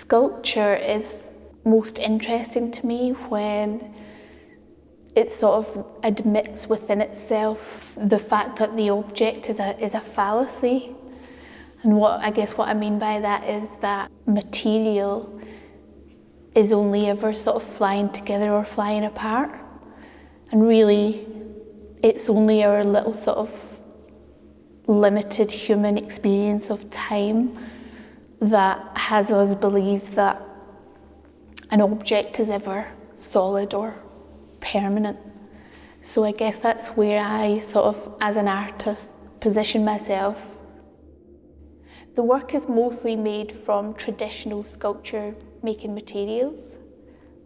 Sculpture is most interesting to me when it sort of admits within itself the fact that the object is a fallacy. And what I mean by that is that material is only ever sort of flying together or flying apart. And really, it's only our little sort of limited human experience of time that has us believe that an object is ever solid or permanent. So I guess that's where I sort of, as an artist, position myself. The work is mostly made from traditional sculpture making materials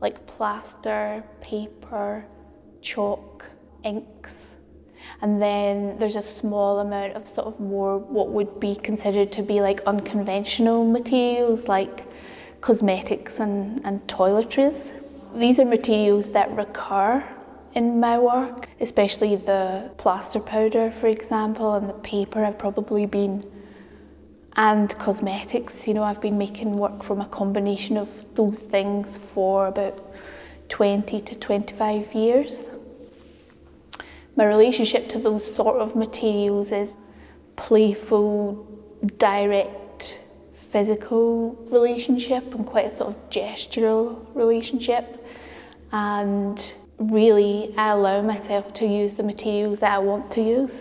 like plaster, paper, chalk, inks, and then there's a small amount of sort of more what would be considered to be like unconventional materials like cosmetics and toiletries. These are materials that recur in my work, especially the plaster powder, for example, and the paper and cosmetics. You know, I've been making work from a combination of those things for about 20 to 25 years. My relationship to those sort of materials is playful, direct, physical relationship and quite a sort of gestural relationship. And really, I allow myself to use the materials that I want to use.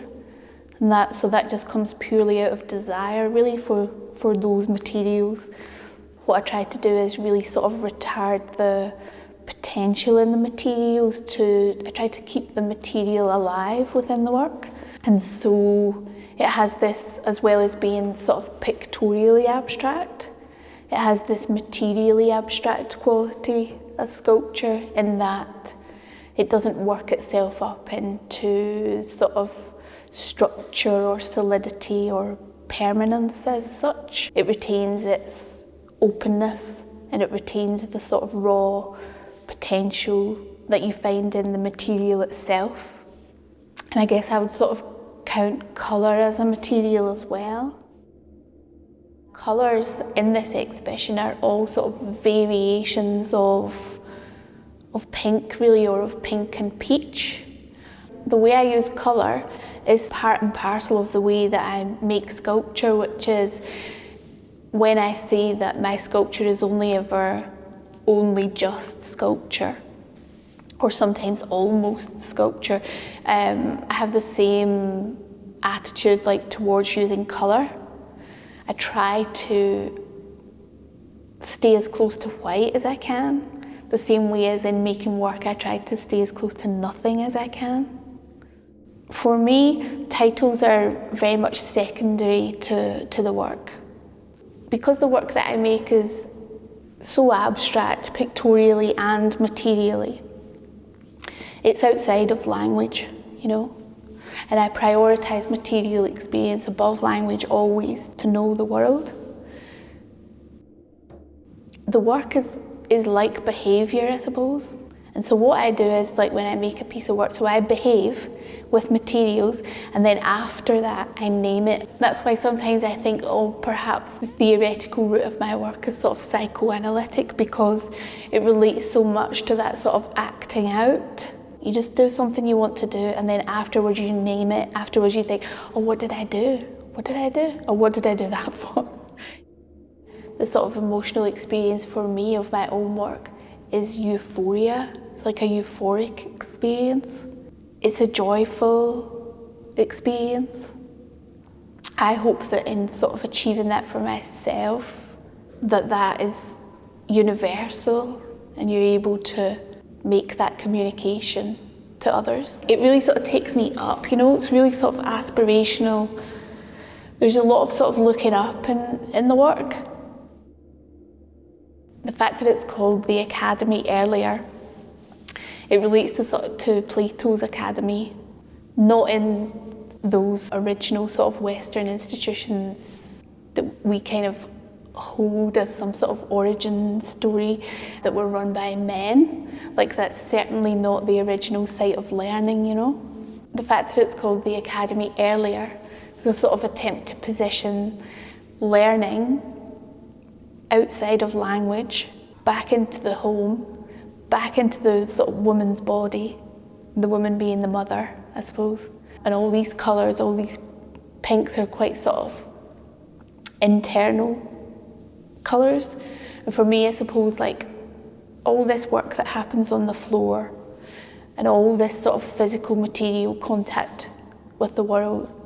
And that just comes purely out of desire, really, for those materials. What I try to do is really sort of retard the potential in the materials I try to keep the material alive within the work. And so it has this, as well as being sort of pictorially abstract, it has this materially abstract quality as sculpture in that it doesn't work itself up into sort of structure or solidity or permanence as such. It retains its openness and it retains the sort of raw potential that you find in the material itself. And I guess I would sort of count colour as a material as well. Colours in this exhibition are all sort of variations of pink, really, or of pink and peach. The way I use colour is part and parcel of the way that I make sculpture, which is when I say that my sculpture is only just sculpture, or sometimes almost sculpture. I have the same attitude towards using colour. I try to stay as close to white as I can. The same way as in making work, I try to stay as close to nothing as I can. For me, titles are very much secondary to the work. Because the work that I make is so abstract, pictorially and materially, it's outside of language, you know? And I prioritise material experience above language always to know the world. The work is like behaviour, I suppose. And so what I do is, when I make a piece of work, so I behave with materials, and then after that I name it. That's why sometimes I think, perhaps the theoretical route of my work is sort of psychoanalytic, because it relates so much to that sort of acting out. You just do something you want to do, and then afterwards you name it. Afterwards you think, what did I do? What did I do? Or what did I do that for? The sort of emotional experience for me of my own work is euphoria. It's like a euphoric experience. It's a joyful experience. I hope that in sort of achieving that for myself, that is universal and you're able to make that communication to others. It really sort of takes me up, you know, it's really sort of aspirational. There's a lot of sort of looking up in the work. The fact that it's called the Academy earlier, it relates to Plato's Academy, not in those original sort of Western institutions that we kind of hold as some sort of origin story that were run by men. That's certainly not the original site of learning, you know. The fact that it's called the Academy earlier is a sort of attempt to position learning outside of language, back into the home, back into the sort of woman's body, the woman being the mother, I suppose. And all these colours, all these pinks are quite sort of internal colours. And for me, I suppose, like, all this work that happens on the floor and all this sort of physical material contact with the world